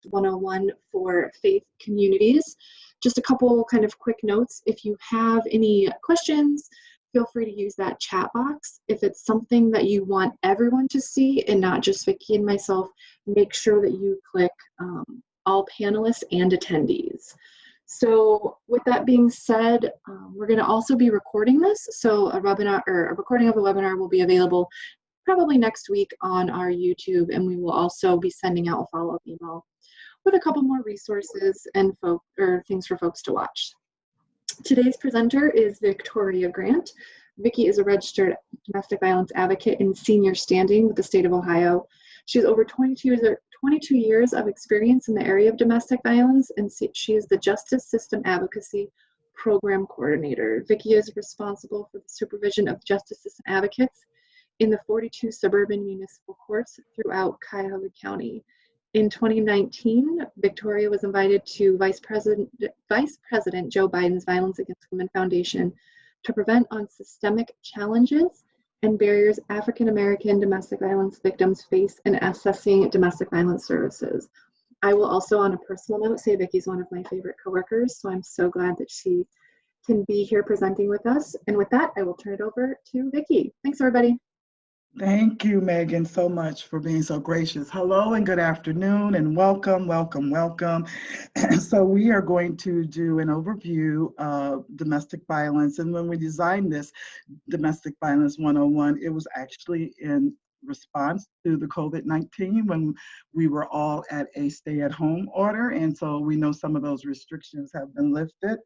101 for faith communities. Just a couple kind of quick notes. If you have any questions, feel free to use that chat box. If it's something that you want everyone to see and not just Vicki and myself, make sure that you click all panelists and attendees. So with that being said, we're going to also be recording this. So a webinar or a recording of the webinar will be available probably next week on our YouTube, and we will also be sending out a follow-up email with a couple more resources and things for folks to watch. Today's presenter is Victoria Grant. Vicki is a registered domestic violence advocate in senior standing with the state of Ohio. She has over 22 years of experience in the area of domestic violence, and she is the Justice System Advocacy Program Coordinator. Vicki is responsible for the supervision of justice system advocates in the 42 suburban municipal courts throughout Cuyahoga County. In 2019, Victoria was invited to Vice President Joe Biden's Violence Against Women Foundation to prevent on systemic challenges and barriers African American domestic violence victims face in accessing domestic violence services. I will also, on a personal note, say Vicki's one of my favorite coworkers, so I'm so glad that she can be here presenting with us. And with that, I will turn it over to Vicki. Thanks, everybody. Thank you, Megan, so much for being so gracious. Hello and good afternoon and welcome, welcome, welcome. So we are going to do an overview of domestic violence. And when we designed this Domestic Violence 101, it was actually in response to the COVID-19 when we were all at a stay-at-home order. And so we know some of those restrictions have been lifted.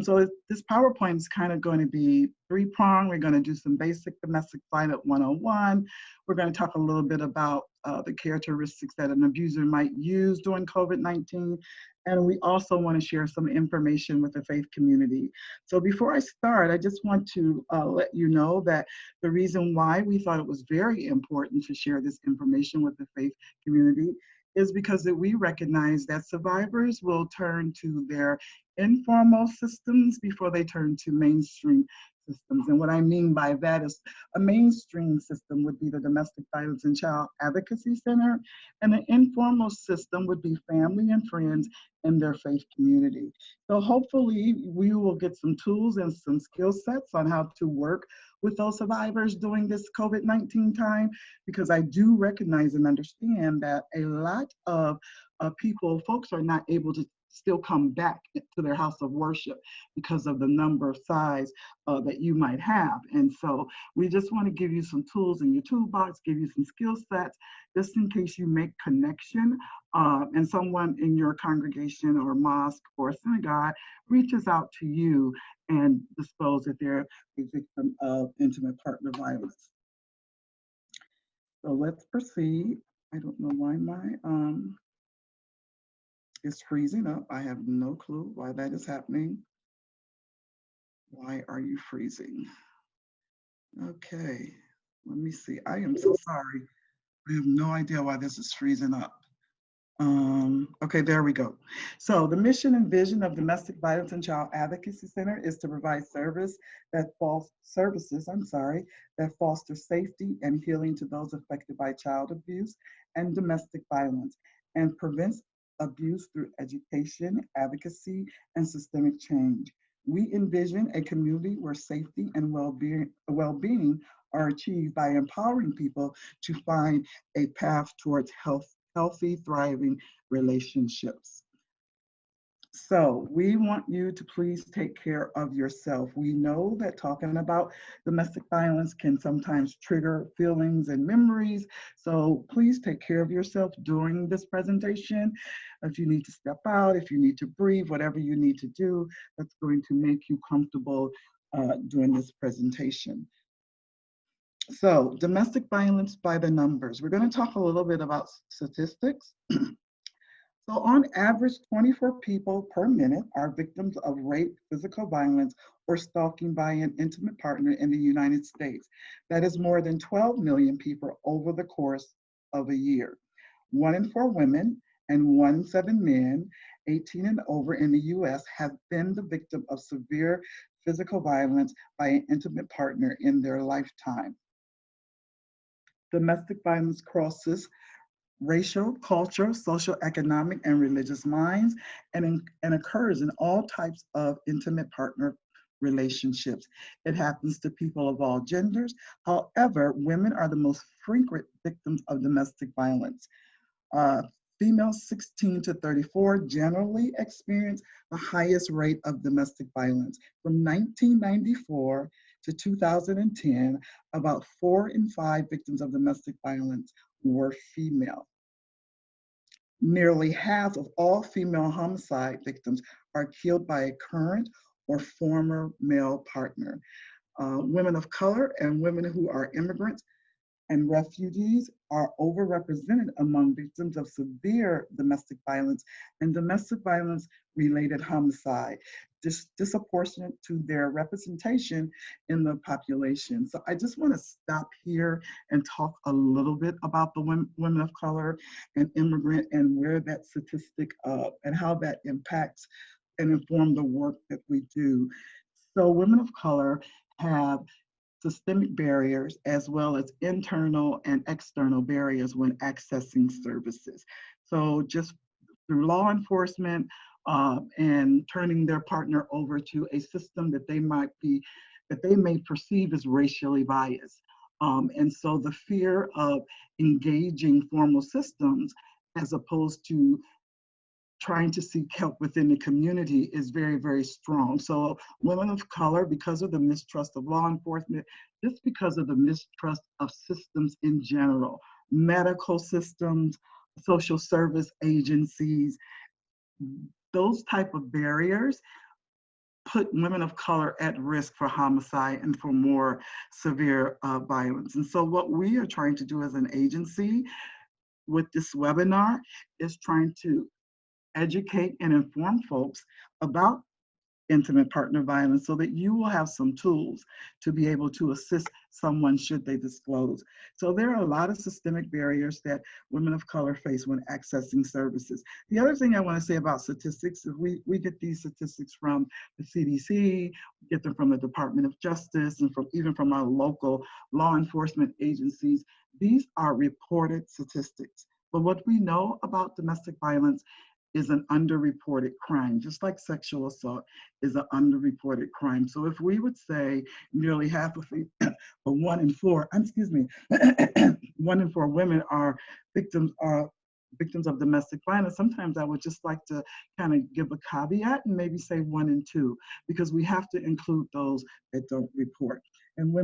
So this PowerPoint is kind of going to be three-pronged. We're going to do some basic domestic violence 101. We're going to talk a little bit about the characteristics that an abuser might use during COVID-19. And we also want to share some information with the faith community. So before I start, I just want to let you know that the reason why we thought it was very important to share this information with the faith community is because that we recognize that survivors will turn to their informal systems before they turn to mainstream systems. And what I mean by that is a mainstream system would be the Domestic Violence and Child Advocacy Center, and the informal system would be family and friends in their faith community. So hopefully we will get some tools and some skill sets on how to work with those survivors during this COVID-19 time, because I do recognize and understand that a lot of folks are not able to still come back to their house of worship because of the number of size that you might have. And so we just want to give you some tools in your toolbox, give you some skill sets, just in case you make connection and someone in your congregation or mosque or synagogue reaches out to you and disclose that they're a victim of intimate partner violence. So let's proceed. I don't know why my it's freezing up. I have no clue why that is happening. Why are you freezing? Okay, let me see. I am so sorry. I have no idea why this is freezing up. Okay, there we go. So the mission and vision of Domestic Violence and Child Advocacy Center is to provide services that foster safety and healing to those affected by child abuse and domestic violence, and prevents abuse through education, advocacy, and systemic change. We envision a community where safety and well-being are achieved by empowering people to find a path towards healthy, thriving relationships. So we want you to please take care of yourself. We know that talking about domestic violence can sometimes trigger feelings and memories. So please take care of yourself during this presentation. If you need to step out, if you need to breathe, whatever you need to do, that's going to make you comfortable during this presentation. So domestic violence by the numbers. We're going to talk a little bit about statistics. So on average, 24 people per minute are victims of rape, physical violence, or stalking by an intimate partner in the United States. That is more than 12 million people over the course of a year. 1 in 4 women and 1 in 7 men, 18 and over in the US, have been the victim of severe physical violence by an intimate partner in their lifetime. Domestic violence crosses racial, cultural, social, economic, and religious lines, and occurs in all types of intimate partner relationships. It happens to people of all genders. However, women are the most frequent victims of domestic violence. Uh, Females 16 to 34 generally experience the highest rate of domestic violence. From 1994 to 2010, about 4 in 5 victims of domestic violence were female. Nearly half of all female homicide victims are killed by a current or former male partner. Women of color and women who are immigrants and refugees are overrepresented among victims of severe domestic violence and domestic violence related homicide, disproportionate to their representation in the population. So I just want to stop here and talk a little bit about the women of color and immigrant and where that statistic and how that impacts and inform the work that we do. So women of color have systemic barriers as well as internal and external barriers when accessing services. So just through law enforcement and turning their partner over to a system that they may perceive as racially biased. And so the fear of engaging formal systems as opposed to trying to seek help within the community is very, very strong. So women of color, because of the mistrust of law enforcement, just because of the mistrust of systems in general, medical systems, social service agencies, those type of barriers put women of color at risk for homicide and for more severe violence. And so what we are trying to do as an agency with this webinar is trying to educate and inform folks about intimate partner violence so that you will have some tools to be able to assist someone should they disclose. So there are a lot of systemic barriers that women of color face when accessing services. The other thing I want to say about statistics is we get these statistics from the CDC, we get them from the Department of Justice, and even from our local law enforcement agencies. These are reported statistics. But what we know about domestic violence is an underreported crime, just like sexual assault is an underreported crime. So if we would say nearly half of or 1 in 4, excuse me, 1 in 4 women are victims of domestic violence, sometimes I would just like to kind of give a caveat and maybe say 1 in 2, because we have to include those that don't report. And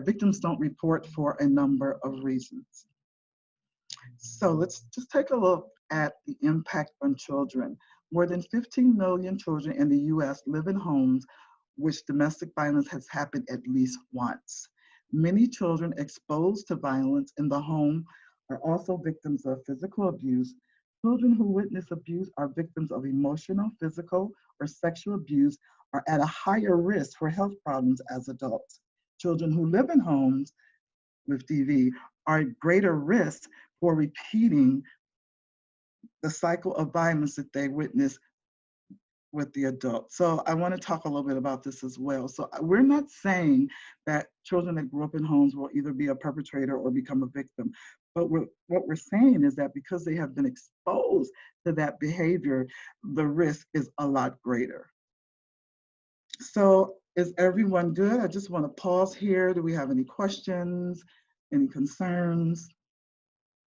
victims don't report for a number of reasons. So let's just take a look at the impact on children. More than 15 million children in the US live in homes which domestic violence has happened at least once. Many children exposed to violence in the home are also victims of physical abuse. Children who witness abuse are victims of emotional, physical, or sexual abuse are at a higher risk for health problems as adults. Children who live in homes with DV are at greater risk for repeating the cycle of violence that they witness with the adult. So I want to talk a little bit about this as well. So we're not saying that children that grew up in homes will either be a perpetrator or become a victim. But what we're saying is that because they have been exposed to that behavior, the risk is a lot greater. So is everyone good? I just want to pause here. Do we have any questions, any concerns?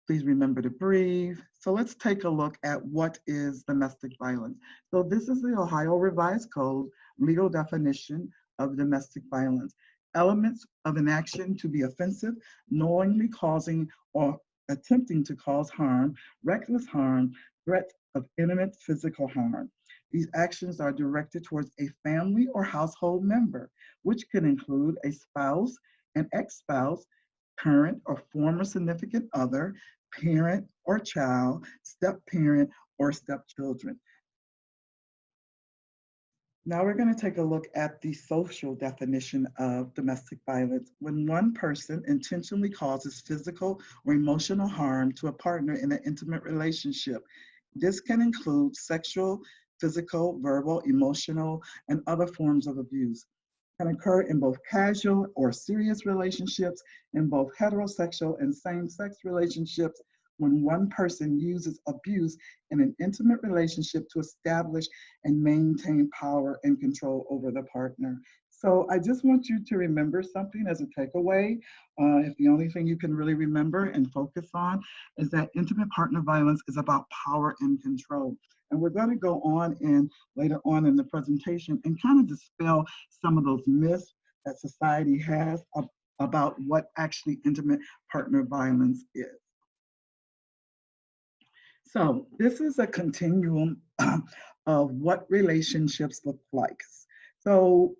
Please remember to breathe. So let's take a look at what is domestic violence. So this is the Ohio Revised Code legal definition of domestic violence. Elements of an action to be offensive, knowingly causing or attempting to cause harm, reckless harm, threat of imminent physical harm. These actions are directed towards a family or household member, which can include a spouse, an ex-spouse, current or former significant other, parent or child, step-parent, or stepchildren. Now we're going to take a look at the social definition of domestic violence. When one person intentionally causes physical or emotional harm to a partner in an intimate relationship, this can include sexual, physical, verbal, emotional, and other forms of abuse. Can occur in both casual or serious relationships, in both heterosexual and same-sex relationships, when one person uses abuse in an intimate relationship to establish and maintain power and control over the partner. So I just want you to remember something as a takeaway. If the only thing you can really remember and focus on is that intimate partner violence is about power and control. And we're going to go on and later on in the presentation and kind of dispel some of those myths that society has about what actually intimate partner violence is. So this is a continuum of what relationships look like. So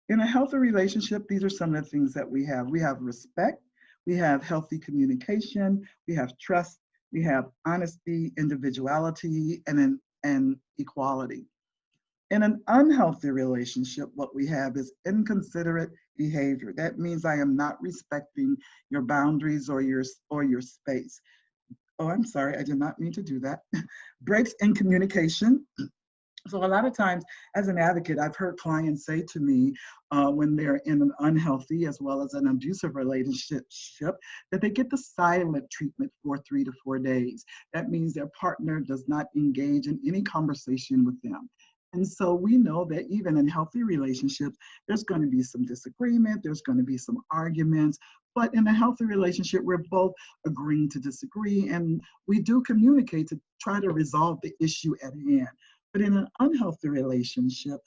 in a healthy relationship, these are some of the things that we have. We have respect, we have healthy communication, we have trust, we have honesty, individuality, and equality. In an unhealthy relationship, what we have is inconsiderate behavior. That means I am not respecting your boundaries or your space. Oh, I'm sorry, I did not mean to do that. Breaks in communication. So a lot of times as an advocate, I've heard clients say to me when they're in an unhealthy as well as an abusive relationship that they get the silent treatment for 3 to 4 days. That means their partner does not engage in any conversation with them. And so we know that even in healthy relationships, there's going to be some disagreement, there's going to be some arguments, but in a healthy relationship, we're both agreeing to disagree, and we do communicate to try to resolve the issue at hand. But in an unhealthy relationship,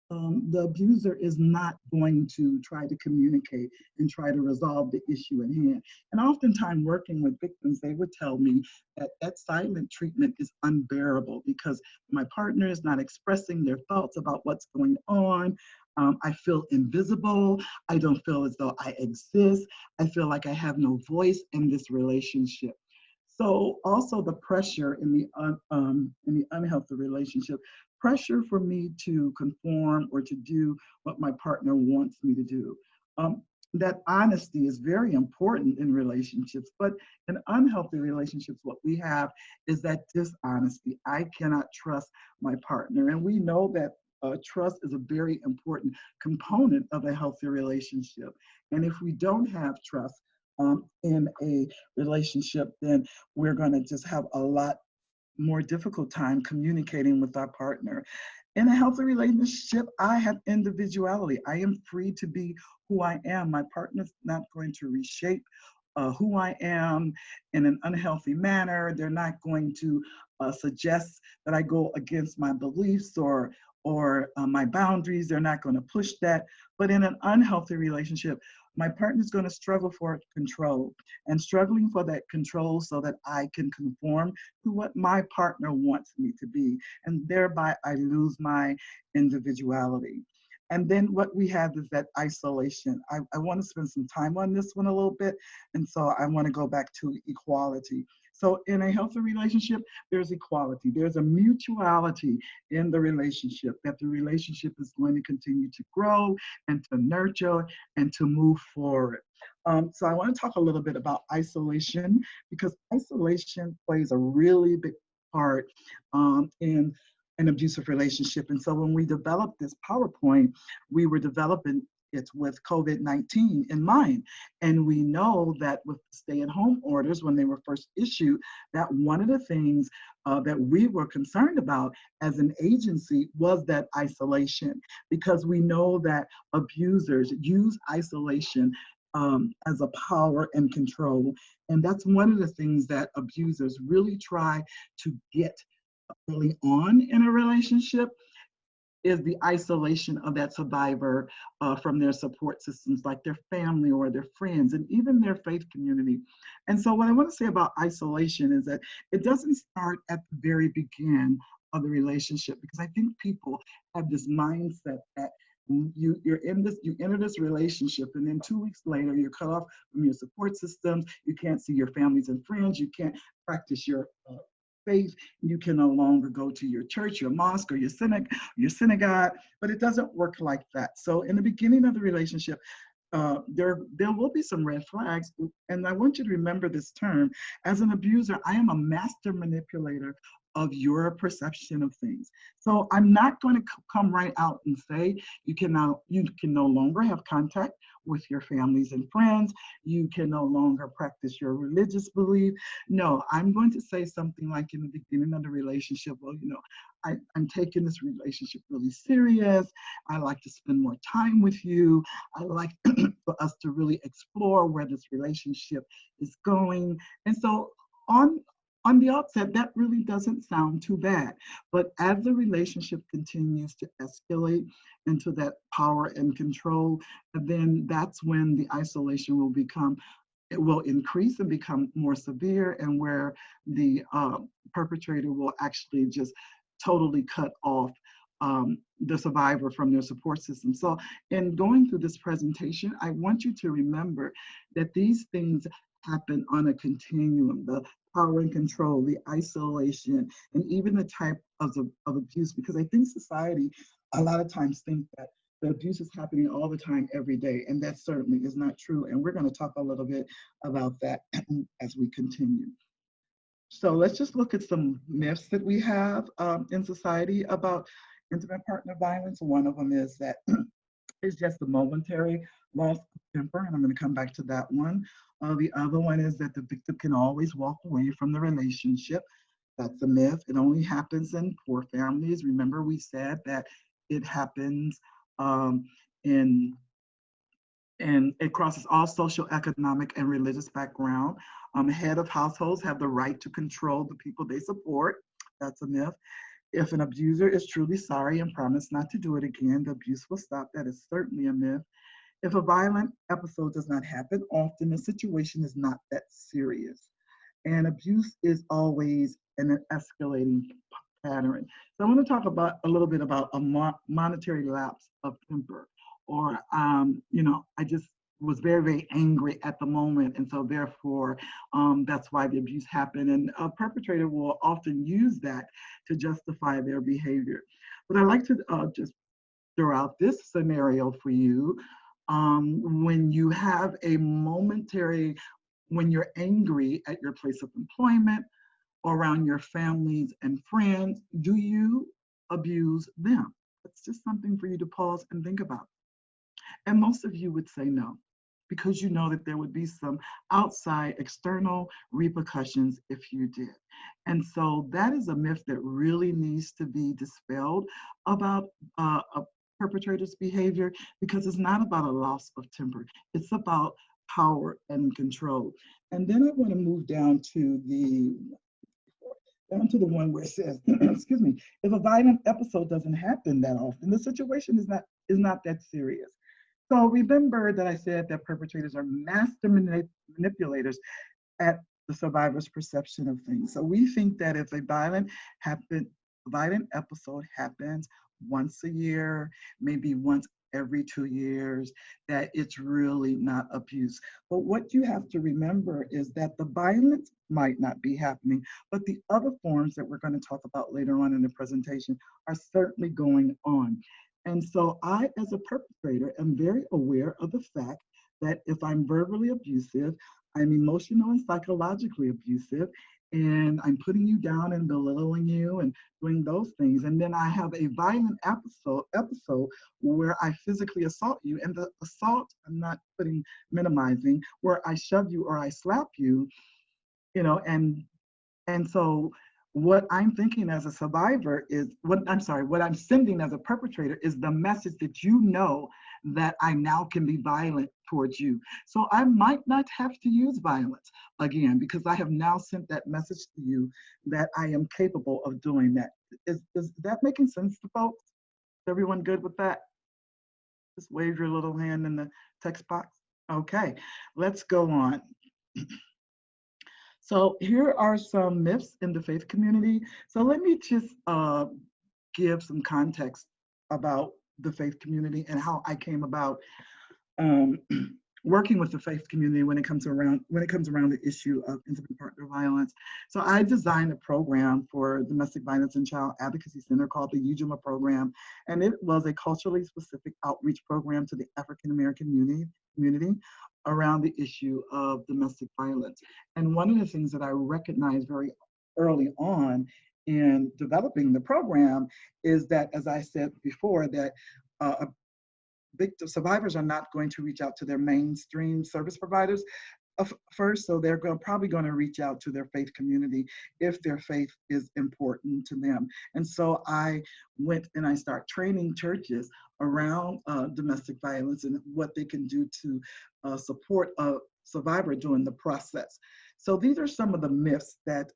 the abuser is not going to try to communicate and try to resolve the issue at hand. And oftentimes working with victims, they would tell me that that silent treatment is unbearable because my partner is not expressing their thoughts about what's going on. I feel invisible. I don't feel as though I exist. I feel like I have no voice in this relationship. So also the pressure in the unhealthy relationship, pressure for me to conform or to do what my partner wants me to do. That honesty is very important in relationships, but in unhealthy relationships, what we have is that dishonesty. I cannot trust my partner. And we know that trust is a very important component of a healthy relationship. And if we don't have trust, in a relationship, then we're going to just have a lot more difficult time communicating with our partner. In a healthy relationship, I have individuality. I am free to be who I am. My partner's not going to reshape who I am in an unhealthy manner. They're not going to suggest that I go against my beliefs or my boundaries. They're not going to push that. But in an unhealthy relationship, my partner's going to struggle for control and struggling for that control so that I can conform to what my partner wants me to be. And thereby I lose my individuality. And then what we have is that isolation. I want to spend some time on this one a little bit. And so I want to go back to equality. So in a healthy relationship, there's equality. There's a mutuality in the relationship, that the relationship is going to continue to grow and to nurture and to move forward. So I want to talk a little bit about isolation, because isolation plays a really big part in an abusive relationship. And so when we developed this PowerPoint, we were developing it with COVID-19 in mind. And we know that with stay-at-home orders, when they were first issued, that one of the things that we were concerned about as an agency was that isolation, because we know that abusers use isolation as a power and control. And that's one of the things that abusers really try to get early on in a relationship, is the isolation of that survivor from their support systems, like their family or their friends, and even their faith community. And so what I want to say about isolation is that it doesn't start at the very beginning of the relationship, because I think people have this mindset that you enter this relationship, and then 2 weeks later you're cut off from your support systems. You can't see your families and friends. You can't practice your faith. You can no longer go to your church, your mosque, or your synagogue, but it doesn't work like that. So in the beginning of the relationship, there will be some red flags. And I want you to remember this term. As an abuser, I am a master manipulator of your perception of things. So I'm not going to come right out and say you can no longer have contact with your families and friends. You can no longer practice your religious belief. No, I'm going to say something like in the beginning of the relationship, well, I'm taking this relationship really serious. I like to spend more time with you. I like for us to really explore where this relationship is going. And so on the outset, that really doesn't sound too bad. But as the relationship continues to escalate into that power and control, then that's when the isolation it will increase and become more severe, and where the perpetrator will actually just totally cut off the survivor from their support system. So in going through this presentation, I want you to remember that these things happen on a continuum: the power and control, the isolation, and even the type of abuse, because I think society a lot of times think that the abuse is happening all the time, every day, and that certainly is not true. And we're going to talk a little bit about that as we continue. So let's just look at some myths that we have in society about intimate partner violence. One of them is that it's just a momentary loss of temper, and I'm going to come back to that one. The other one is that the victim can always walk away from the relationship. That's a myth. It only happens in poor families. Remember, we said that it happens in and it crosses all social, economic, and religious background. Head of households have the right to control the people they support. That's a myth. If an abuser is truly sorry and promised not to do it again, the abuse will stop. That is certainly a myth. If a violent episode does not happen often, the situation is not that serious. And abuse is always an escalating pattern. So I want to talk about a little bit about a monetary lapse of temper, or I just was very, very angry at the moment, and so therefore that's why the abuse happened. And a perpetrator will often use that to justify their behavior. But I like to just throw out this scenario for you. When you have a momentary, when you're angry at your place of employment or around your families and friends, do you abuse them? It's just something for you to pause and think about. And most of you would say no, because you know that there would be some outside external repercussions if you did. And so that is a myth that really needs to be dispelled about a perpetrator's behavior, because it's not about a loss of temper. It's about power and control. And then I want to move down to the one where it says, excuse me, if a violent episode doesn't happen that often, the situation is not that serious. So remember that I said that perpetrators are master manipulators at the survivor's perception of things. So we think that if a violent episode happens once a year, maybe once every 2 years, that it's really not abuse. But what you have to remember is that the violence might not be happening, but the other forms that we're going to talk about later on in the presentation are certainly going on. And so I, as a perpetrator, am very aware of the fact that if I'm verbally abusive, I'm emotional and psychologically abusive, and I'm putting you down and belittling you and doing those things. And then I have a violent episode where I physically assault you, and the assault, I'm not minimizing, where I shove you or I slap you, and so what I'm thinking as a survivor is, what I'm sending as a perpetrator is the message that you know that I now can be violent towards you. So I might not have to use violence again, because I have now sent that message to you that I am capable of doing that. Is that making sense to folks? Is everyone good with that? Just wave your little hand in the text box. Okay, let's go on. So here are some myths in the faith community. So let me just give some context about the faith community and how I came about working with the faith community when it comes around the issue of intimate partner violence. So I designed a program for domestic violence and child advocacy center called the UJMA program, and it was a culturally specific outreach program to the African American community around the issue of domestic violence. And one of the things that I recognized very early on in developing the program is that, as I said before, that victim survivors are not going to reach out to their mainstream service providers first, so they're probably going to reach out to their faith community if their faith is important to them. And so I went and I started training churches around domestic violence and what they can do to support a survivor during the process. So these are some of the myths that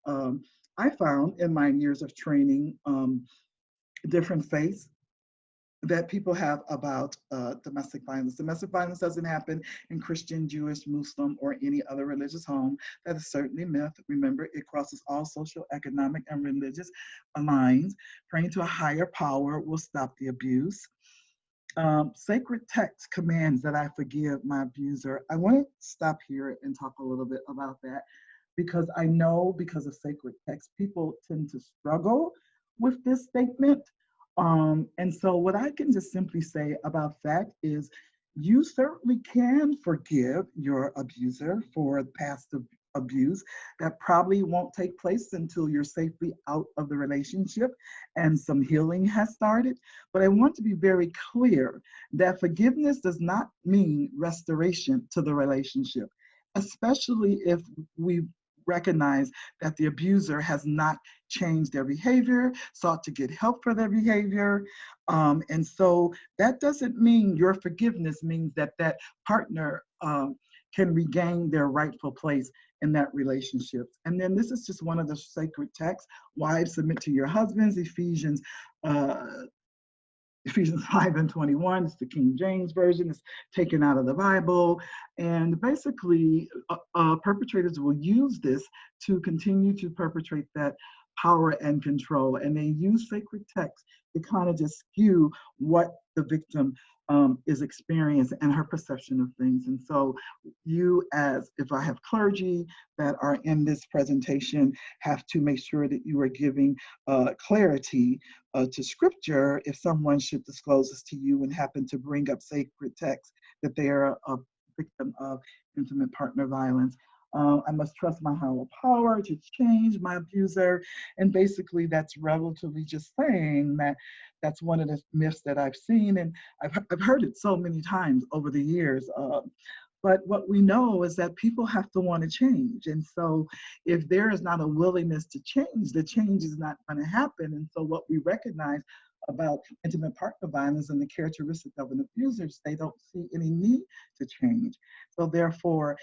I found in my years of training different faiths that people have about domestic violence. Domestic violence doesn't happen in Christian, Jewish, Muslim, or any other religious home. That is certainly a myth. Remember, it crosses all social, economic, and religious lines. Praying to a higher power will stop the abuse. Sacred text commands that I forgive my abuser. I want to stop here and talk a little bit about that because I know because of sacred text, people tend to struggle with this statement. And so what I can just simply say about that is you certainly can forgive your abuser for past abuse. That probably won't take place until you're safely out of the relationship and some healing has started. But I want to be very clear that forgiveness does not mean restoration to the relationship, especially if we recognize that the abuser has not changed their behavior, sought to get help for their behavior. And so that doesn't mean your forgiveness means that that partner can regain their rightful place in that relationship. And then this is just one of the sacred texts. Wives, submit to your husbands, Ephesians 5:21, it's the King James Version, it's taken out of the Bible. And basically, perpetrators will use this to continue to perpetrate that power and control. And they use sacred text to kind of just skew what the victim is experiencing and her perception of things. And so you, as if I have clergy that are in this presentation, have to make sure that you are giving clarity to scripture if someone should disclose this to you and happen to bring up sacred text that they are a victim of intimate partner violence. I must trust my higher power to change my abuser. And basically that's relatively just saying that that's one of the myths that I've seen. And I've heard it so many times over the years. But what we know is that people have to want to change. And so if there is not a willingness to change, the change is not going to happen. And so what we recognize about intimate partner violence and the characteristics of an abuser is they don't see any need to change. So therefore,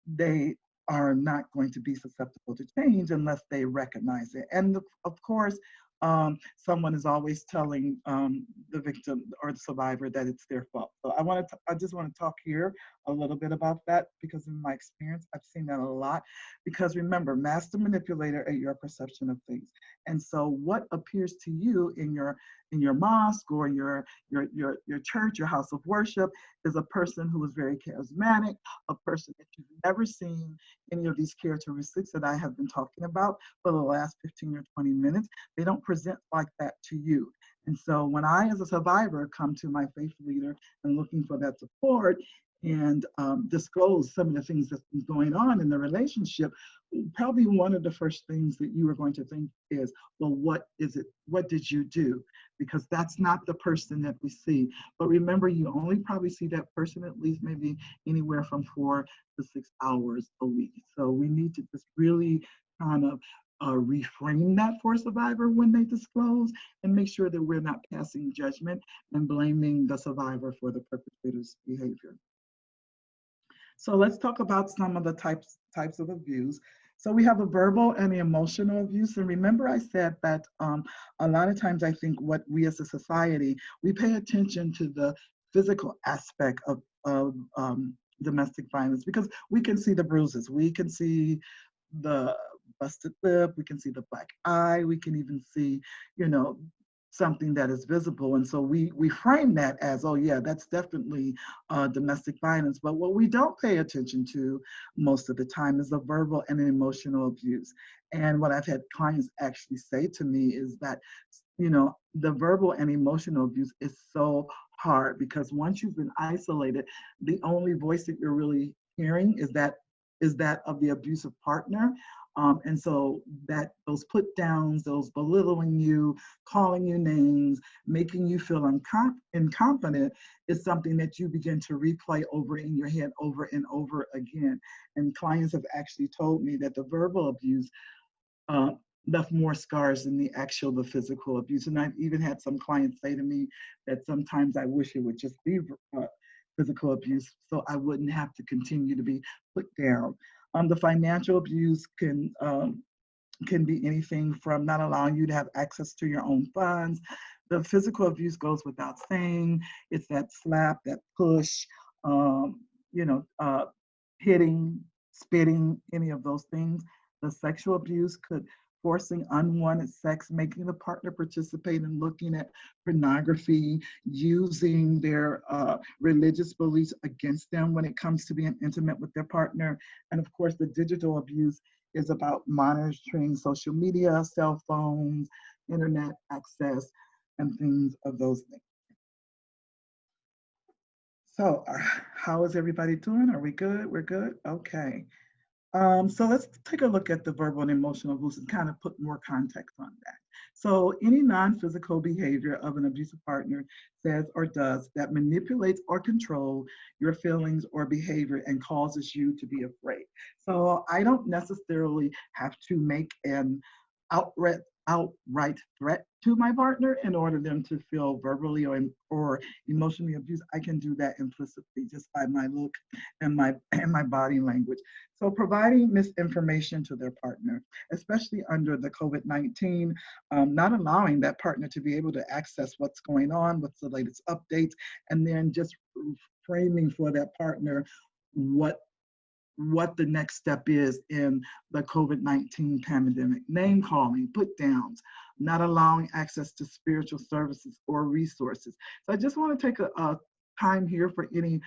they are not going to be susceptible to change unless they recognize it. And of course, someone is always telling the victim or the survivor that it's their fault. So I just want to talk here a little bit about that because in my experience, I've seen that a lot. Because remember, master manipulator at your perception of things. And so what appears to you in your mosque or your church, your house of worship, is a person who is very charismatic, a person that you've never seen any of these characteristics that I have been talking about for the last 15 or 20 minutes. They don't present like that to you. And so when I, as a survivor, come to my faith leader and looking for that support and disclose some of the things that's been going on in the relationship, probably one of the first things that you are going to think is, well, what is it? What did you do? Because that's not the person that we see. But remember, you only probably see that person at least maybe anywhere from 4 to 6 hours a week. So we need to just really kind of reframe that for a survivor when they disclose and make sure that we're not passing judgment and blaming the survivor for the perpetrator's behavior. So let's talk about some of the types of abuse. So we have a verbal and the emotional abuse. And remember I said that a lot of times I think what we as a society, we pay attention to the physical aspect of domestic violence because we can see the bruises, we can see the busted lip, we can see the black eye, we can even see, something that is visible. And so we frame that as, oh yeah, that's definitely domestic violence. But what we don't pay attention to most of the time is the verbal and emotional abuse. And what I've had clients actually say to me is that, the verbal and emotional abuse is so hard because once you've been isolated, the only voice that you're really hearing is that of the abusive partner. And so that those put downs, those belittling you, calling you names, making you feel incompetent is something that you begin to replay over in your head over and over again. And clients have actually told me that the verbal abuse uh, left more scars than the physical abuse. And I've even had some clients say to me that sometimes I wish it would just be physical abuse so I wouldn't have to continue to be put down. The financial abuse can be anything from not allowing you to have access to your own funds. The physical abuse goes without saying. It's that slap, that push, um, you know, hitting, spitting, any of those things. The sexual abuse could forcing unwanted sex, making the partner participate in looking at pornography, using their religious beliefs against them when it comes to being intimate with their partner. And of course, the digital abuse is about monitoring social media, cell phones, internet access, and things of those things. So how is everybody doing? Are we good? We're good? Okay. So let's take a look at the verbal and emotional abuse and kind of put more context on that. So any non-physical behavior of an abusive partner says or does that manipulates or control your feelings or behavior and causes you to be afraid. So I don't necessarily have to make an outright threat to my partner in order for them to feel verbally or emotionally abused. I can do that implicitly just by my look and my body language. So providing misinformation to their partner, especially under the COVID-19, not allowing that partner to be able to access what's going on, what's the latest updates, and then just framing for that partner what the next step is in the COVID-19 pandemic. Name calling, put downs, not allowing access to spiritual services or resources. So I just want to take a time here for any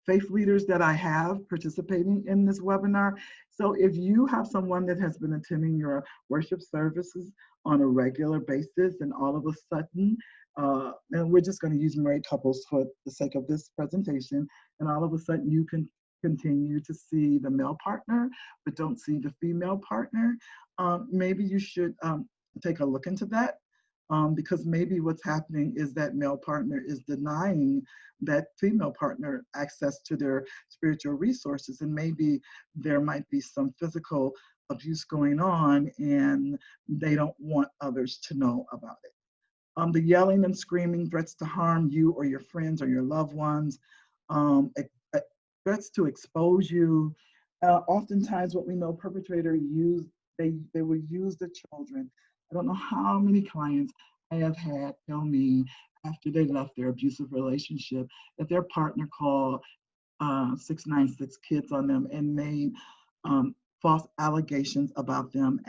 faith leaders that I have participating in this webinar. So if you have someone that has been attending your worship services on a regular basis and all of a sudden, and we're just going to use married couples for the sake of this presentation, and all of a sudden you can continue to see the male partner, but don't see the female partner, maybe you should take a look into that. Because maybe what's happening is that male partner is denying that female partner access to their spiritual resources, and maybe there might be some physical abuse going on and they don't want others to know about it. The yelling and screaming, threats to harm you or your friends or your loved ones, threats to expose you. Oftentimes what we know perpetrator use, they will use the children. I don't know how many clients I have had tell me after they left their abusive relationship that their partner called 696 kids on them and made false allegations about them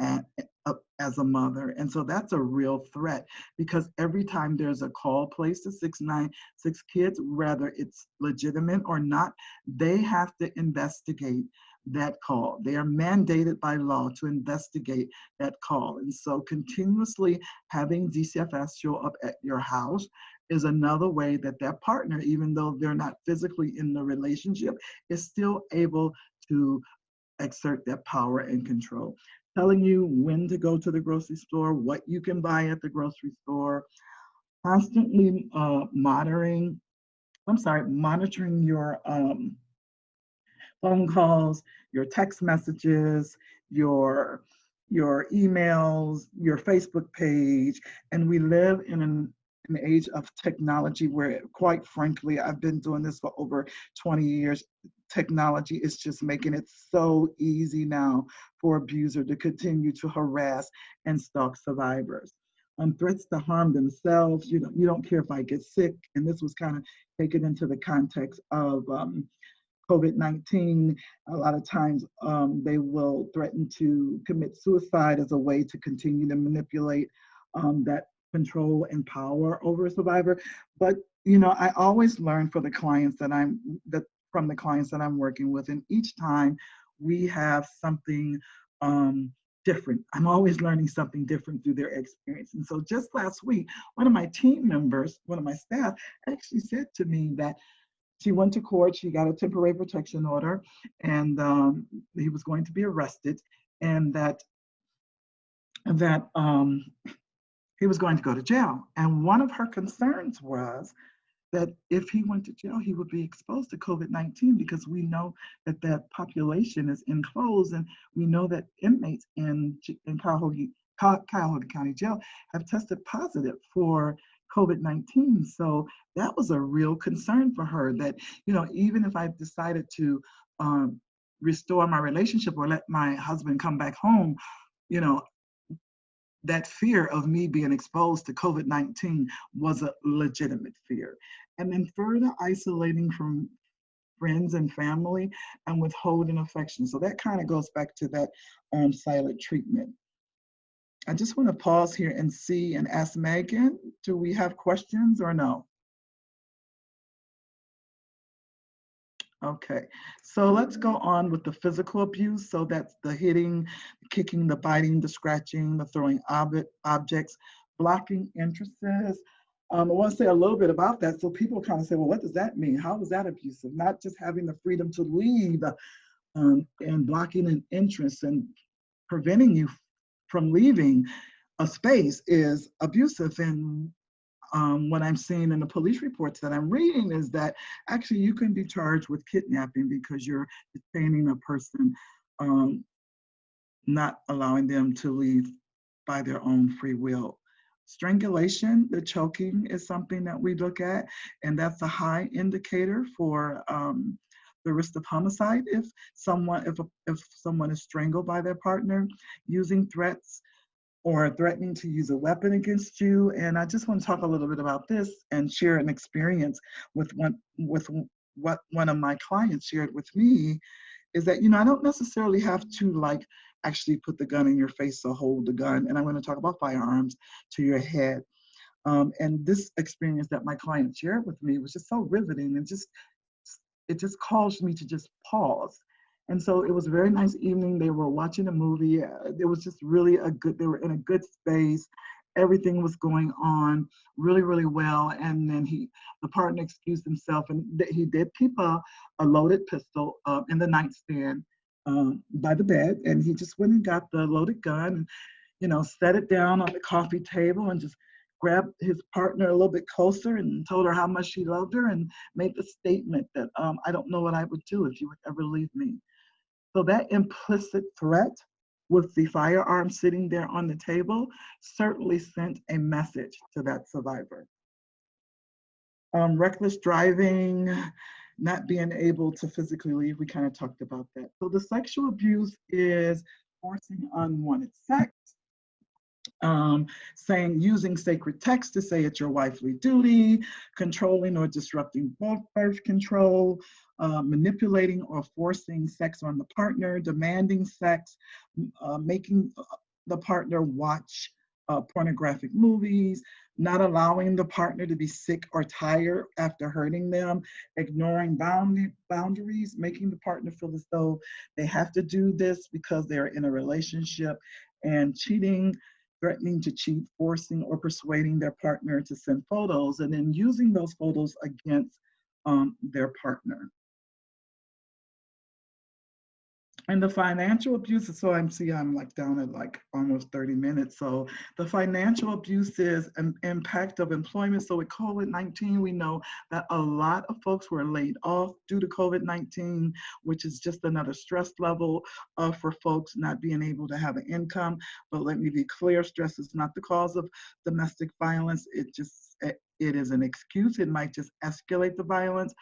as a mother. And so that's a real threat, because every time there's a call placed to 696 kids, whether it's legitimate or not, they have to investigate that call. They are mandated by law to investigate that call. And so continuously having DCFS show up at your house is another way that that partner, even though they're not physically in the relationship, is still able to exert that power and control. Telling you when to go to the grocery store, what you can buy at the grocery store, constantly monitoring your phone calls, your text messages, your emails, your Facebook page. And we live in an age of technology where, quite frankly, I've been doing this for over 20 years. Technology is just making it so easy now for abuser to continue to harass and stalk survivors. Threats to harm themselves. You don't care if I get sick. And this was kind of taken into the context of COVID-19. A lot of times they will threaten to commit suicide as a way to continue to manipulate that control and power over a survivor. But I always learn from the clients that I'm working with, and each time we have something different. I'm always learning something different through their experience. And so just last week, one of my team members, one of my staff, actually said to me that she went to court, she got a temporary protection order, and he was going to be arrested. and that he was going to go to jail. And one of her concerns was that if he went to jail, he would be exposed to COVID-19, because we know that that population is enclosed, and we know that inmates in Cuyahoga County Jail have tested positive for COVID-19. So that was a real concern for her, that, you know, even if I decided to restore my relationship or let my husband come back home, you know, that fear of me being exposed to COVID-19 was a legitimate fear. And then further isolating from friends and family and withholding affection. So that kind of goes back to that silent treatment. I just want to pause here and see and ask Megan, do we have questions or no? Okay, so let's go on with the physical abuse. So that's the hitting, the kicking, the biting, the scratching, the throwing objects, blocking entrances. I want to say a little bit about that. So people kind of say, well, what does that mean? How is that abusive? Not just having the freedom to leave and blocking an entrance and preventing you from leaving a space is abusive. And what I'm seeing in the police reports that I'm reading is that actually you can be charged with kidnapping because you're detaining a person, not allowing them to leave by their own free will. Strangulation, the choking, is something that we look at, and that's a high indicator for the risk of homicide if someone is strangled by their partner. Using threats or threatening to use a weapon against you. And I just want to talk a little bit about this and share an experience with what one of my clients shared with me, is that, you know, I don't necessarily have to like actually put the gun in your face or hold the gun. And I'm going to talk about firearms to your head. And this experience that my client shared with me was just so riveting, and it just caused me to just pause. And so it was a very nice evening. They were watching a movie. It was just really they were in a good space. Everything was going on really, really well. And then the partner excused himself, and he did keep a loaded pistol in the nightstand by the bed. And he just went and got the loaded gun and, you know, set it down on the coffee table and just grabbed his partner a little bit closer and told her how much she loved her, and made the statement that I don't know what I would do if you would ever leave me. So that implicit threat with the firearm sitting there on the table certainly sent a message to that survivor. Reckless driving, not being able to physically leave, we kind of talked about that. So the sexual abuse is forcing unwanted sex, using sacred text to say it's your wifely duty, controlling or disrupting birth control, manipulating or forcing sex on the partner, demanding sex, making the partner watch pornographic movies, not allowing the partner to be sick or tired after hurting them, ignoring boundaries, making the partner feel as though they have to do this because they're in a relationship, and cheating, threatening to cheat, forcing or persuading their partner to send photos, and then using those photos against their partner. And the financial abuse, so I'm like down at like almost 30 minutes. So the financial abuse is an impact of employment. So with COVID-19, we know that a lot of folks were laid off due to COVID-19, which is just another stress level for folks not being able to have an income. But let me be clear, stress is not the cause of domestic violence. It is an excuse. It might just escalate the violence,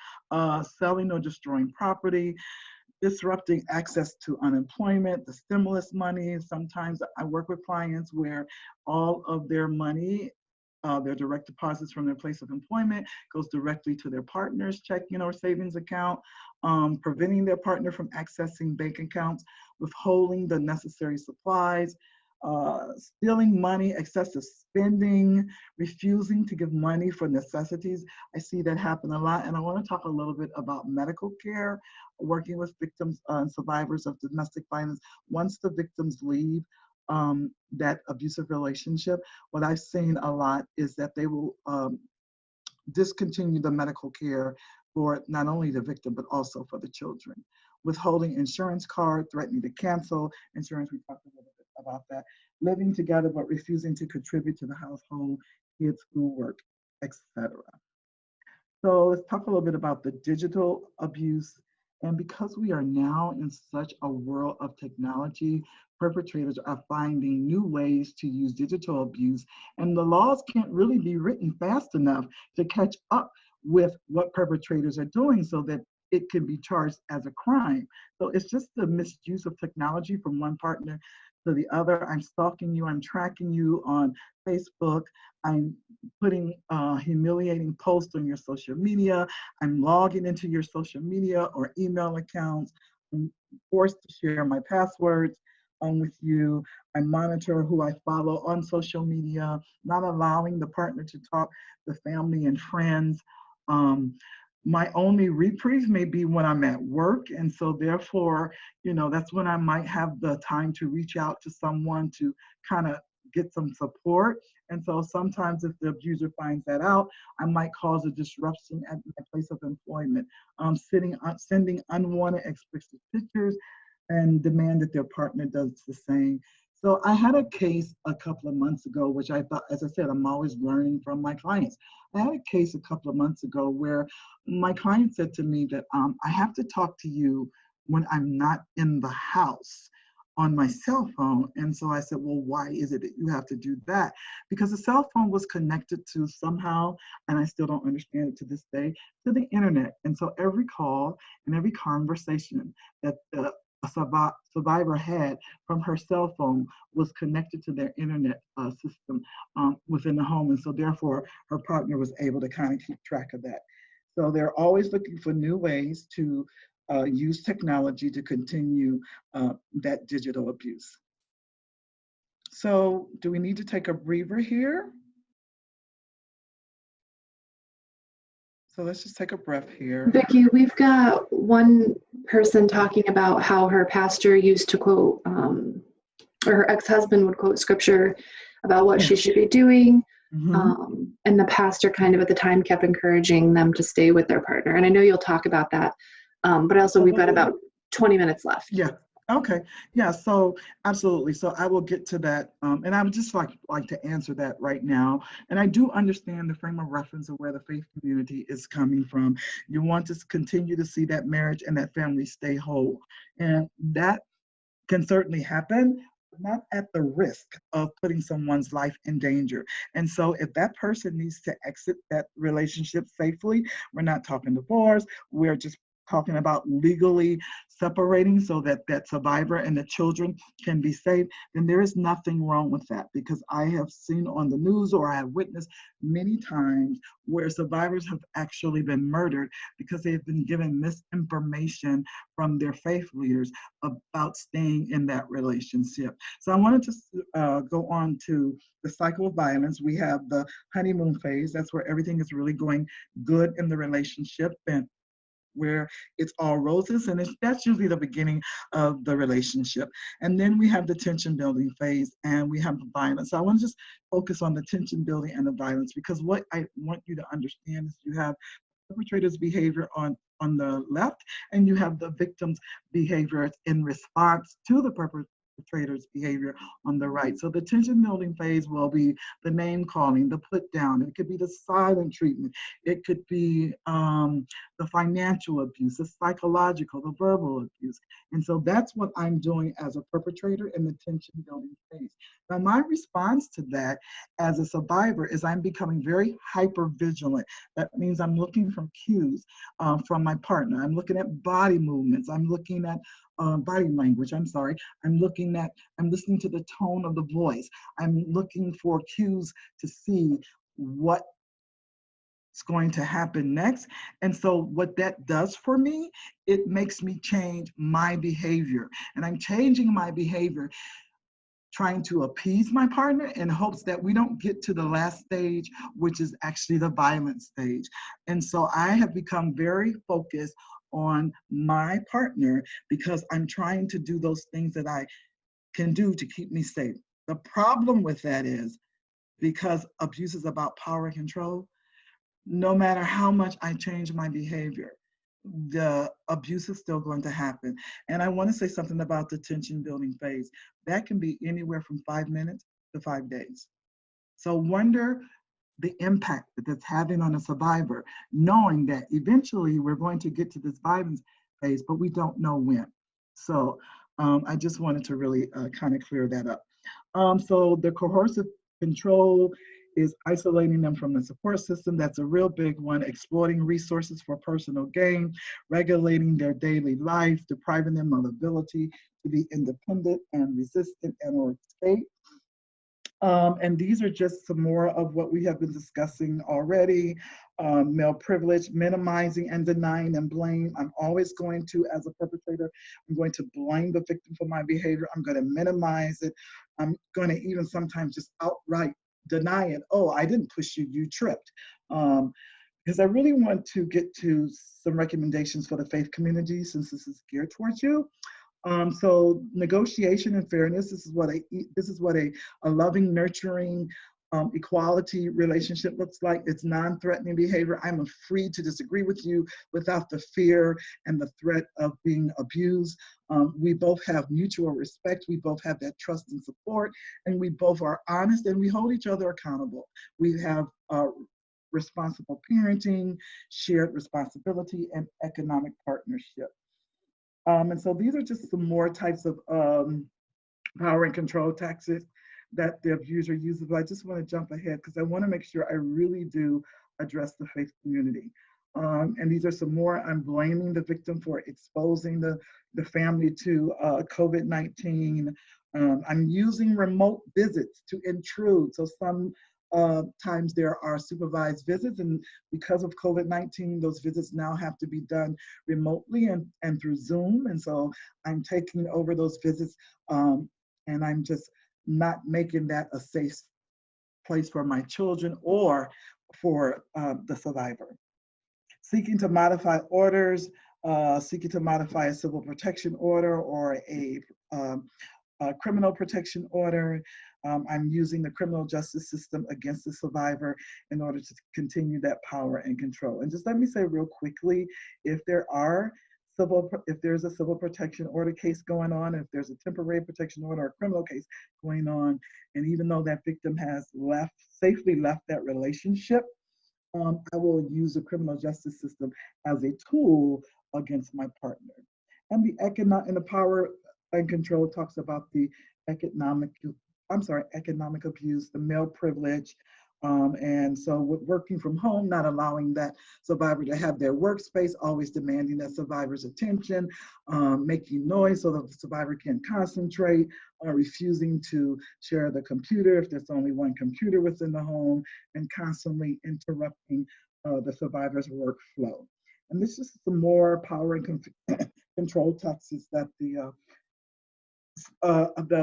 selling or destroying property, disrupting access to unemployment, the stimulus money. Sometimes I work with clients where all of their money, their direct deposits from their place of employment, goes directly to their partner's checking or savings account, preventing their partner from accessing bank accounts, withholding the necessary supplies, stealing money, excessive spending, refusing to give money for necessities. I see that happen a lot. And I want to talk a little bit about medical care, working with victims and survivors of domestic violence. Once the victims leave that abusive relationship, what I've seen a lot is that they will discontinue the medical care for not only the victim, but also for the children. withholding insurance card, threatening to cancel insurance. We talked a little bit about that. Living together but refusing to contribute to the household, kids' schoolwork, etc. So let's talk a little bit about the digital abuse. And because we are now in such a world of technology, perpetrators are finding new ways to use digital abuse, and the laws can't really be written fast enough to catch up with what perpetrators are doing so that it can be charged as a crime. So it's just the misuse of technology from one partner to the other. I'm stalking you, I'm tracking you on Facebook, I'm putting humiliating posts on your social media, I'm logging into your social media or email accounts, I'm forced to share my passwords with you, I monitor who I follow on social media, not allowing the partner to talk to family and friends. My only reprieve may be when I'm at work. And so therefore, that's when I might have the time to reach out to someone to kind of get some support. And so sometimes if the abuser finds that out, I might cause a disruption at my place of employment, sending unwanted explicit pictures and demand that their partner does the same. So I had a case a couple of months ago, which I thought, as I said, I'm always learning from my clients. I had a case a couple of months ago where my client said to me that I have to talk to you when I'm not in the house on my cell phone. And so I said, well, why is it that you have to do that? Because the cell phone was connected to somehow, and I still don't understand it to this day, to the internet. And so every call and every conversation that a survivor had from her cell phone was connected to their internet system within the home. And so therefore, her partner was able to kind of keep track of that. So they're always looking for new ways to use technology to continue that digital abuse. So do we need to take a breather here? So let's just take a breath here. Vicki, we've got one person talking about how her pastor used to quote, or her ex-husband would quote scripture about what she should be doing. And the pastor kind of at the time kept encouraging them to stay with their partner. And I know you'll talk about that, but also we've got about 20 minutes left. Yeah. Okay. Yeah. So absolutely. So I will get to that, and I would just like to answer that right now. And I do understand the frame of reference of where the faith community is coming from. You want to continue to see that marriage and that family stay whole, and that can certainly happen, but not at the risk of putting someone's life in danger. And so if that person needs to exit that relationship safely, we're not talking divorce, we're just talking about legally separating so that that survivor and the children can be safe, then there is nothing wrong with that, because I have seen on the news or I have witnessed many times where survivors have actually been murdered because they've been given misinformation from their faith leaders about staying in that relationship. So I wanted to go on to the cycle of violence. We have the honeymoon phase. That's where everything is really going good in the relationship and where it's all roses, and that's usually the beginning of the relationship. And then we have the tension building phase and we have the violence. So I want to just focus on the tension building and the violence, because what I want you to understand is you have perpetrator's behavior on the left, and you have the victim's behavior in response to the perpetrator's behavior on the right. So the tension building phase will be the name calling, the put down. It could be the silent treatment. It could be the financial abuse, the psychological, the verbal abuse. And so that's what I'm doing as a perpetrator in the tension building phase. Now my response to that as a survivor is I'm becoming very hyper vigilant. That means I'm looking for cues from my partner. I'm looking at body movements. I'm looking at body language, I'm listening to the tone of the voice. I'm looking for cues to see what's going to happen next. And so what that does for me, it makes me change my behavior. And I'm changing my behavior trying to appease my partner in hopes that we don't get to the last stage, which is actually the violent stage. And so I have become very focused on my partner because I'm trying to do those things that I can do to keep me safe. The problem with that is because abuse is about power and control, no matter how much I change my behavior, the abuse is still going to happen. And I want to say something about the tension building phase. That can be anywhere from 5 minutes to 5 days. So wonder the impact that that's having on a survivor, knowing that eventually we're going to get to this violence phase, but we don't know when. So I just wanted to really kind of clear that up. So the coercive control is isolating them from the support system. That's a real big one. Exploiting resources for personal gain, regulating their daily life, depriving them of ability to be independent and resistant and or escape. And these are just some more of what we have been discussing already. Male privilege, minimizing and denying and blame. I'm always going to, as a perpetrator, I'm going to blame the victim for my behavior. I'm going to minimize it. I'm going to even sometimes just outright deny it. Oh, I didn't push you, you tripped. Because I really want to get to some recommendations for the faith community since this is geared towards you. So negotiation and fairness, this is what a loving, nurturing, equality relationship looks like. It's non-threatening behavior. I'm free to disagree with you without the fear and the threat of being abused. We both have mutual respect. We both have that trust and support, and we both are honest and we hold each other accountable. We have responsible parenting, shared responsibility, and economic partnership. And so these are just some more types of power and control tactics that the abuser uses. But I just want to jump ahead because I want to make sure I really do address the faith community. And these are some more. I'm blaming the victim for exposing the family to COVID-19. I'm using remote visits to intrude. So sometimes there are supervised visits, and because of COVID-19, those visits now have to be done remotely and through Zoom. And so I'm taking over those visits, and I'm just not making that a safe place for my children or for the survivor. Seeking to modify orders, seeking to modify a civil protection order or a criminal protection order. I'm using the criminal justice system against the survivor in order to continue that power and control. And just let me say real quickly, if there's a civil protection order case going on, if there's a temporary protection order or a criminal case going on, and even though that victim has safely left that relationship, I will use the criminal justice system as a tool against my partner. And the power and control talks about the economic abuse, the male privilege. And so with working from home, not allowing that survivor to have their workspace, always demanding that survivor's attention, making noise so that the survivor can't concentrate, refusing to share the computer if there's only one computer within the home, and constantly interrupting the survivor's workflow. And this is some more power and control tactics that the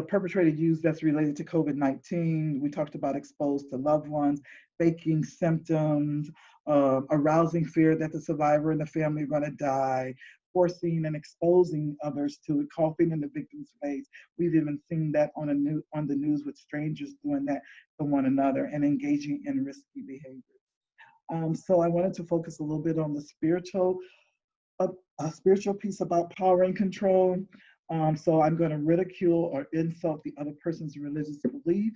perpetrator used that's related to COVID-19. We talked about exposed to loved ones, faking symptoms, arousing fear that the survivor and the family are going to die, forcing and exposing others to it, coughing in the victim's face. We've even seen that on the news with strangers doing that to one another and engaging in risky behavior. So I wanted to focus a little bit on the spiritual piece about power and control. So I'm going to ridicule or insult the other person's religious belief,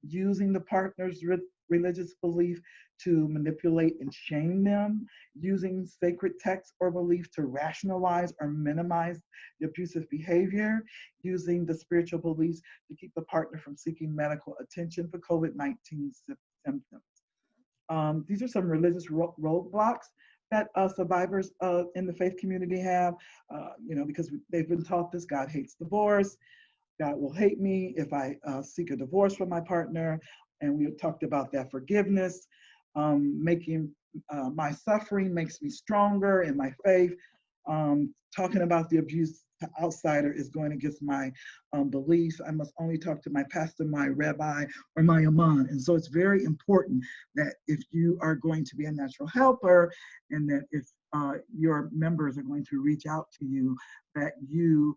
using the partner's religious belief to manipulate and shame them, using sacred text or belief to rationalize or minimize the abusive behavior, using the spiritual beliefs to keep the partner from seeking medical attention for COVID-19 symptoms. These are some religious roadblocks that survivors in the faith community have, because they've been taught this: God hates divorce, God will hate me if I seek a divorce from my partner. And we talked about that forgiveness, making my suffering makes me stronger in my faith. Talking about the abuse to outsider is going against my beliefs. I must only talk to my pastor, my rabbi, or my imam. And so it's very important that if you are going to be a natural helper, and that if your members are going to reach out to you, that you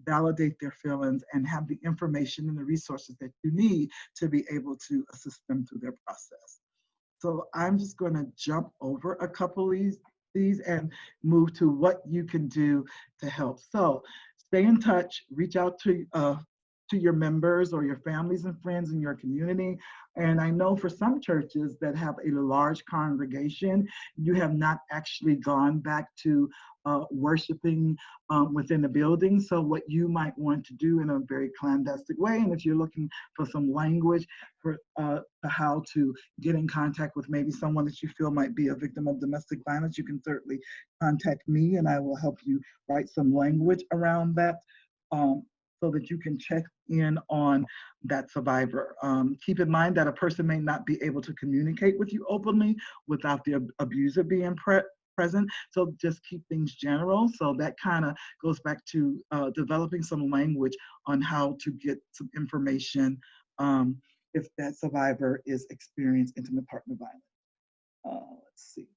validate their feelings and have the information and the resources that you need to be able to assist them through their process. So I'm just going to jump over a couple of these these and move to what you can do to help. So stay in touch, reach out to your members or your families and friends in your community. And I know for some churches that have a large congregation, you have not actually gone back to worshiping within the building. So what you might want to do in a very clandestine way, and if you're looking for some language for how to get in contact with maybe someone that you feel might be a victim of domestic violence, you can certainly contact me and I will help you write some language around that. So that you can check in on that survivor. Keep in mind that a person may not be able to communicate with you openly without the abuser being present. So just keep things general. So that kind of goes back to developing some language on how to get some information if that survivor is experiencing intimate partner violence. Let's see.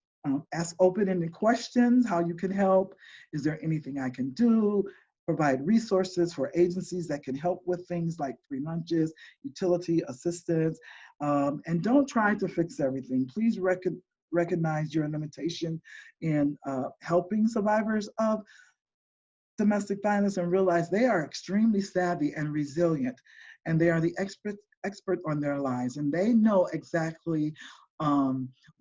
Ask open-ended questions, how you can help. Is there anything I can do? Provide resources for agencies that can help with things like free lunches, utility assistance, and don't try to fix everything. Please recognize your limitation in helping survivors of domestic violence and realize they are extremely savvy and resilient, and they are the expert on their lives, and they know exactly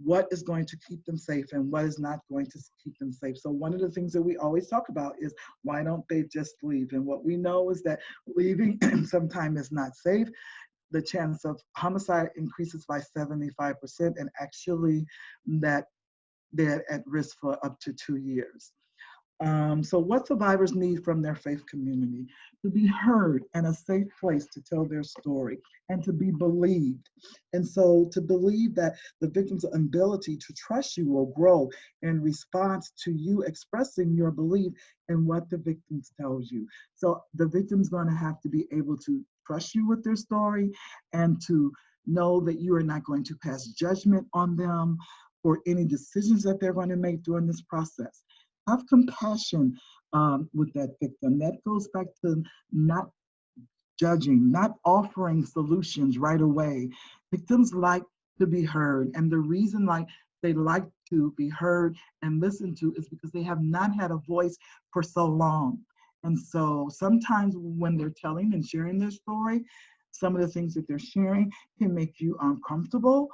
what is going to keep them safe and what is not going to keep them safe. So one of the things that we always talk about is, why don't they just leave? And what we know is that leaving sometimes is not safe. The chance of homicide increases by 75%, and actually that they're at risk for up to 2 years. So what survivors need from their faith community: to be heard and a safe place to tell their story and to be believed. And so to believe that the victim's ability to trust you will grow in response to you expressing your belief in what the victim tells you. So the victim's going to have to be able to trust you with their story and to know that you are not going to pass judgment on them for any decisions that they're going to make during this process. Have compassion with that victim. That goes back to not judging, not offering solutions right away. Victims like to be heard, and the reason they like to be heard and listened to is because they have not had a voice for so long. And so sometimes when they're telling and sharing their story, some of the things that they're sharing can make you uncomfortable.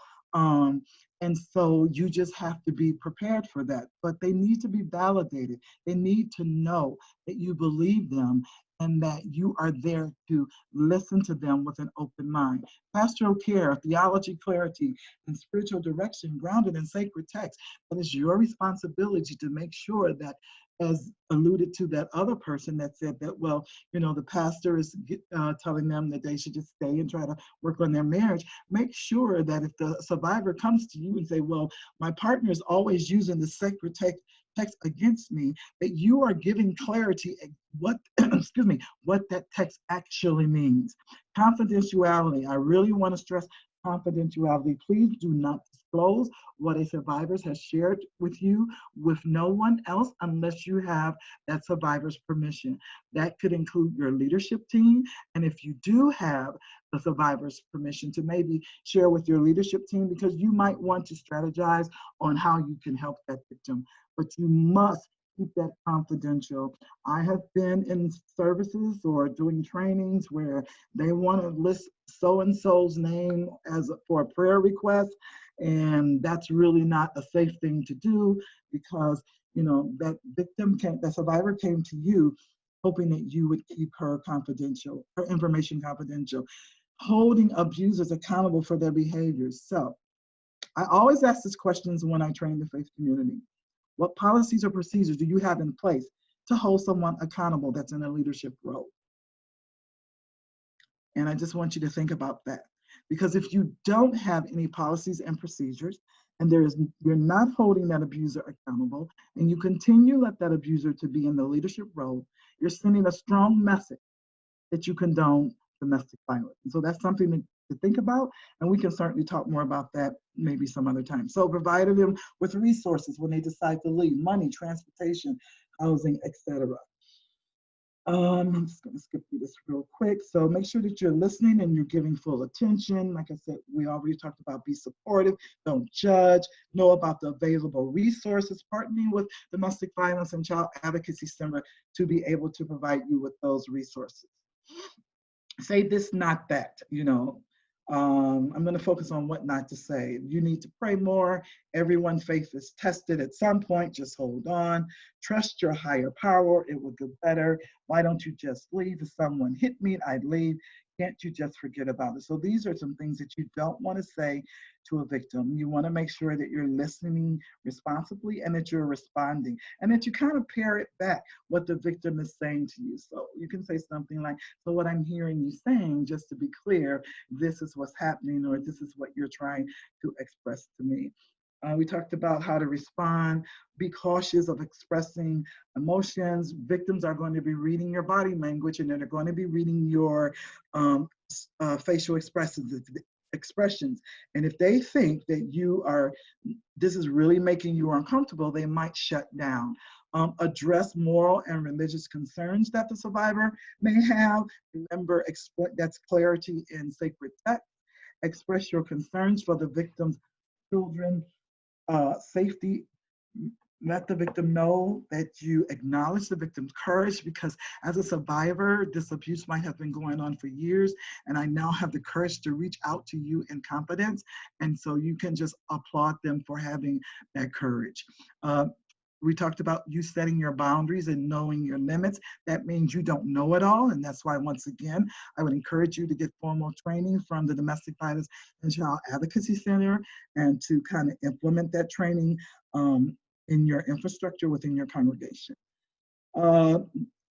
And so you just have to be prepared for that. But they need to be validated. They need to know that you believe them and that you are there to listen to them with an open mind. Pastoral care, theology, clarity, and spiritual direction grounded in sacred text. But it's your responsibility to make sure that, as alluded to that other person that said that, well, the pastor is telling them that they should just stay and try to work on their marriage. Make sure that if the survivor comes to you and say, well, my partner is always using the sacred text against me, that you are giving clarity what what that text actually means. Confidentiality. I really want to stress confidentiality. Please do not disclose what a survivor has shared with you with no one else unless you have that survivor's permission. That could include your leadership team. And if you do have the survivor's permission, to maybe share with your leadership team, because you might want to strategize on how you can help that victim. But you must keep that confidential. I have been in services or doing trainings where they want to list so-and-so's name for a prayer request, and that's really not a safe thing to do, because that survivor came to you hoping that you would keep her information confidential. Holding abusers accountable for their behaviors. So I always ask these questions when I train the faith community. What policies or procedures do you have in place to hold someone accountable that's in a leadership role? And I just want you to think about that. Because if you don't have any policies and procedures, and you're not holding that abuser accountable, and you continue let that abuser to be in the leadership role, you're sending a strong message that you condone domestic violence. And so that's something to think about, and we can certainly talk more about that maybe some other time. So providing them with resources when they decide to leave: money, transportation, housing, etc. I'm just going to skip through this real quick. So make sure that you're listening and you're giving full attention. Like I said, we already talked about be supportive, don't judge, know about the available resources, partnering with Domestic Violence and Child Advocacy Center to be able to provide you with those resources. Say this, not that, you know. I'm going to focus on what not to say. You need to pray more. Everyone's faith is tested at some point. Just hold on. Trust your higher power. It will get better. Why don't you just leave? If someone hit me, I'd leave. Can't you just forget about it? So these are some things that you don't want to say to a victim. You want to make sure that you're listening responsibly and that you're responding and that you kind of parrot back what the victim is saying to you. So you can say something like, so what I'm hearing you saying, just to be clear, this is what's happening, or this is what you're trying to express to me. We talked about how to respond, be cautious of expressing emotions. Victims are going to be reading your body language and they're going to be reading your facial expressions. And if they think that this is really making you uncomfortable, they might shut down. Address moral and religious concerns that the survivor may have. Remember, that's clarity in sacred text. Express your concerns for the victim's children, safety. Let the victim know that you acknowledge the victim's courage, because as a survivor, this abuse might have been going on for years, and I now have the courage to reach out to you in confidence. And so you can just applaud them for having that courage. We talked about you setting your boundaries and knowing your limits. That means you don't know it all. And that's why, once again, I would encourage you to get formal training from the Domestic Violence and Child Advocacy Center and to kind of implement that training in your infrastructure within your congregation.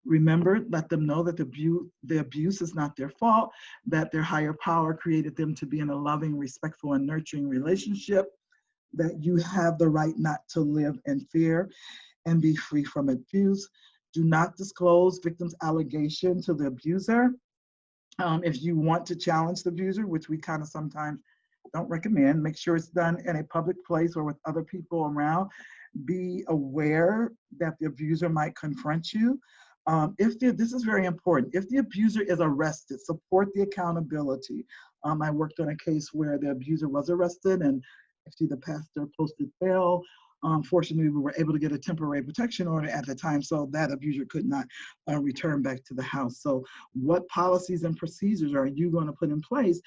Remember, let them know that the abuse is not their fault, that their higher power created them to be in a loving, respectful, and nurturing relationship, that you have the right not to live in fear and be free from abuse. Do not disclose victim's allegation to the abuser. If you want to challenge the abuser, which we kind of sometimes don't recommend, make sure it's done in a public place or with other people around. Be aware that the abuser might confront you. This is very important. If the abuser is arrested, support the accountability. I worked on a case where the abuser was arrested and actually the pastor posted bail. Fortunately, we were able to get a temporary protection order at the time, so that abuser could not return back to the house. So what policies and procedures are you going to put in place?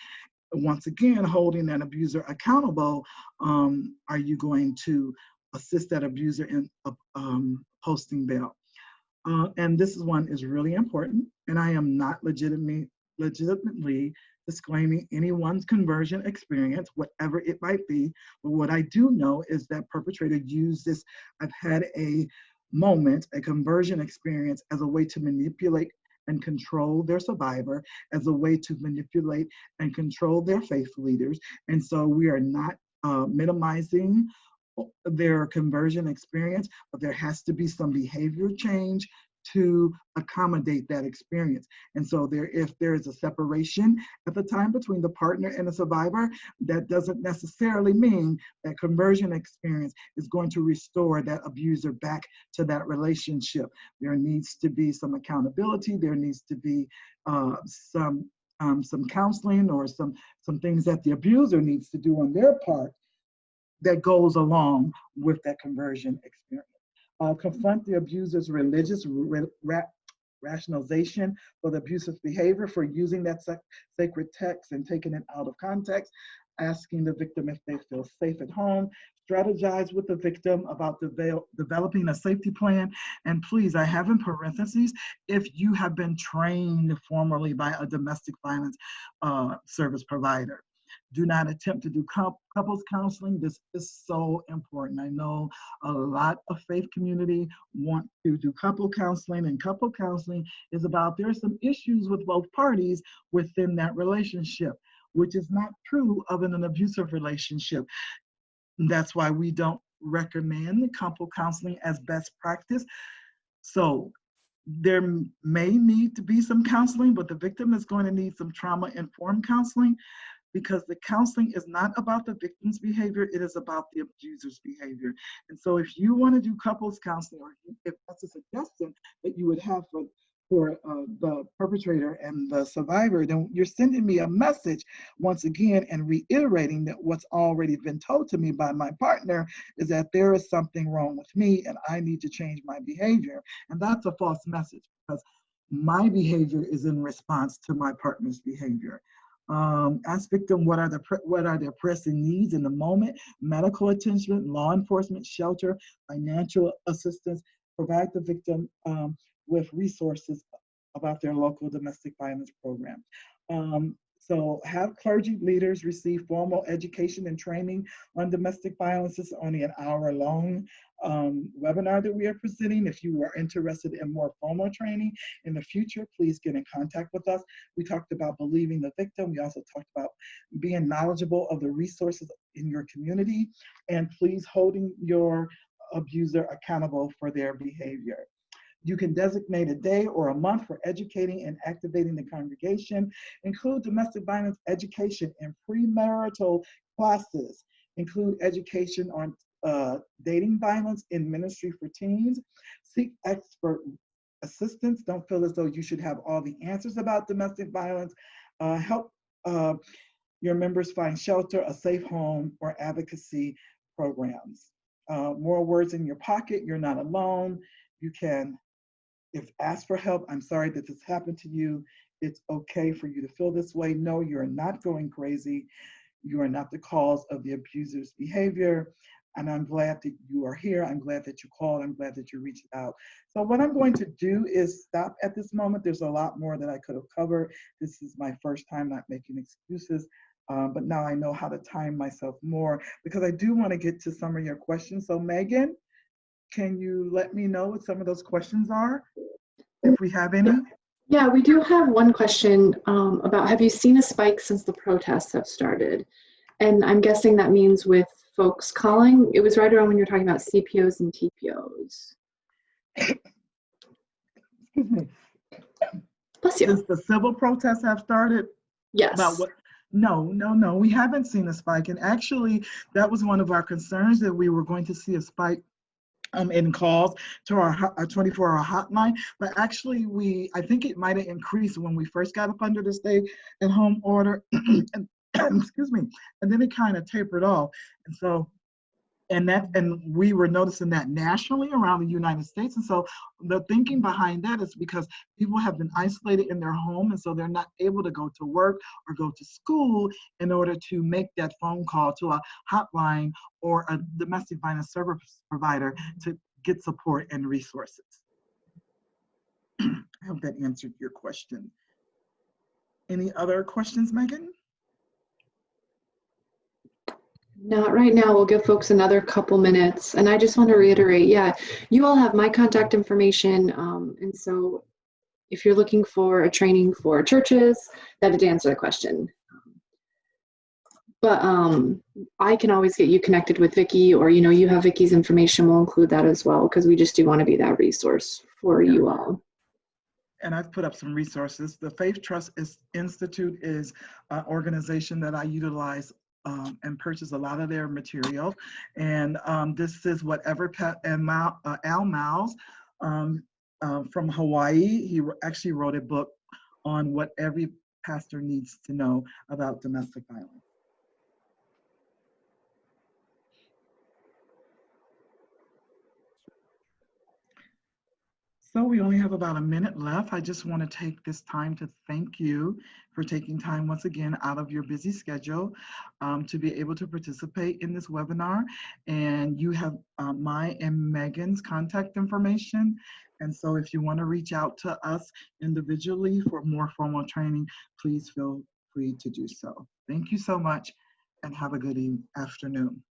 Once again, holding that abuser accountable. Are you going to assist that abuser in posting bail? And this one is really important, and I am not legitimately disclaiming anyone's conversion experience, whatever it might be. But what I do know is that perpetrators use this, I've had a conversion experience, as a way to manipulate and control their survivor, as a way to manipulate and control their faith leaders. And so we are not minimizing their conversion experience, but there has to be some behavior change to accommodate that experience. And so if there is a separation at the time between the partner and the survivor, that doesn't necessarily mean that conversion experience is going to restore that abuser back to that relationship. There needs to be some accountability. There needs to be some counseling, or some things that the abuser needs to do on their part that goes along with that conversion experience. Confront the abuser's religious rationalization for the abusive behavior, for using that sacred text and taking it out of context. Asking the victim if they feel safe at home. Strategize with the victim about developing a safety plan. And please, I have in parentheses, if you have been trained formally by a domestic violence service provider. Do not attempt to do couples counseling. This is so important. I know a lot of faith community want to do couple counseling, and couple counseling is about, there's some issues with both parties within that relationship, which is not true of an abusive relationship. That's why we don't recommend couple counseling as best practice. So there may need to be some counseling, but the victim is going to need some trauma-informed counseling, because the counseling is not about the victim's behavior, it is about the abuser's behavior. And so if you want to do couples counseling, or if that's a suggestion that you would have for for the perpetrator and the survivor, then you're sending me a message once again and reiterating that what's already been told to me by my partner is that there is something wrong with me and I need to change my behavior. And that's a false message, because my behavior is in response to my partner's behavior. Ask victim what are their pressing needs in the moment: medical attention, law enforcement, shelter, financial assistance. Provide the victim with resources about their local domestic violence program. So have clergy leaders receive formal education and training on domestic violence. It's only an hour-long webinar that we are presenting. If you are interested in more formal training in the future, please get in contact with us. We talked about believing the victim. We also talked about being knowledgeable of the resources in your community, and please holding your abuser accountable for their behavior. You can designate a day or a month for educating and activating the congregation. Include domestic violence education in premarital classes. Include education on dating violence in ministry for teens. Seek expert assistance. Don't feel as though you should have all the answers about domestic violence. Help your members find shelter, a safe home, or advocacy programs. More words in your pocket. You're not alone. You can ask for help. I'm sorry that this happened to you. It's okay for you to feel this way. No, you're not going crazy. You are not the cause of the abuser's behavior. And I'm glad that you are here. I'm glad that you called. I'm glad that you reached out. So what I'm going to do is stop at this moment. There's a lot more that I could have covered. This is my first time, not making excuses. But now I know how to time myself more, because I do want to get to some of your questions. So Megan, can you let me know what some of those questions are, if we have any? Yeah, we do have one question about, have you seen a spike since the protests have started? And I'm guessing that means with folks calling. It was right around when you're talking about CPOs and TPOs. Excuse me. Bless you. Since the civil protests have started? Yes. About what? No, we haven't seen a spike. And actually, that was one of our concerns, that we were going to see a spike in calls to our 24-hour hotline. But actually, I think it might have increased when we first got up under the stay-at-home order. And, excuse me, and then it kind of tapered off. And so, and we were noticing that nationally around the United States. And so the thinking behind that is because people have been isolated in their home, and so they're not able to go to work or go to school in order to make that phone call to a hotline or a domestic violence service provider to get support and resources. I hope that answered your question. Any other questions, Megan? Not right now. We'll give folks another couple minutes. And I just want to reiterate, yeah, you all have my contact information. And so if you're looking for a training for churches, that did answer the question. But I can always get you connected with Vicki, or, you have Vicki's information. We'll include that as well, because we just do want to be that resource for you all. And I've put up some resources. The Faith Trust Institute is an organization that I utilize and purchase a lot of their material. And this is what Everett and Al Miles from Hawaii. He actually wrote a book on what every pastor needs to know about domestic violence. So we only have about a minute left. I just want to take this time to thank you for taking time once again out of your busy schedule to be able to participate in this webinar. And you have my and Megan's contact information. And so if you want to reach out to us individually for more formal training, please feel free to do so. Thank you so much, and have a good afternoon.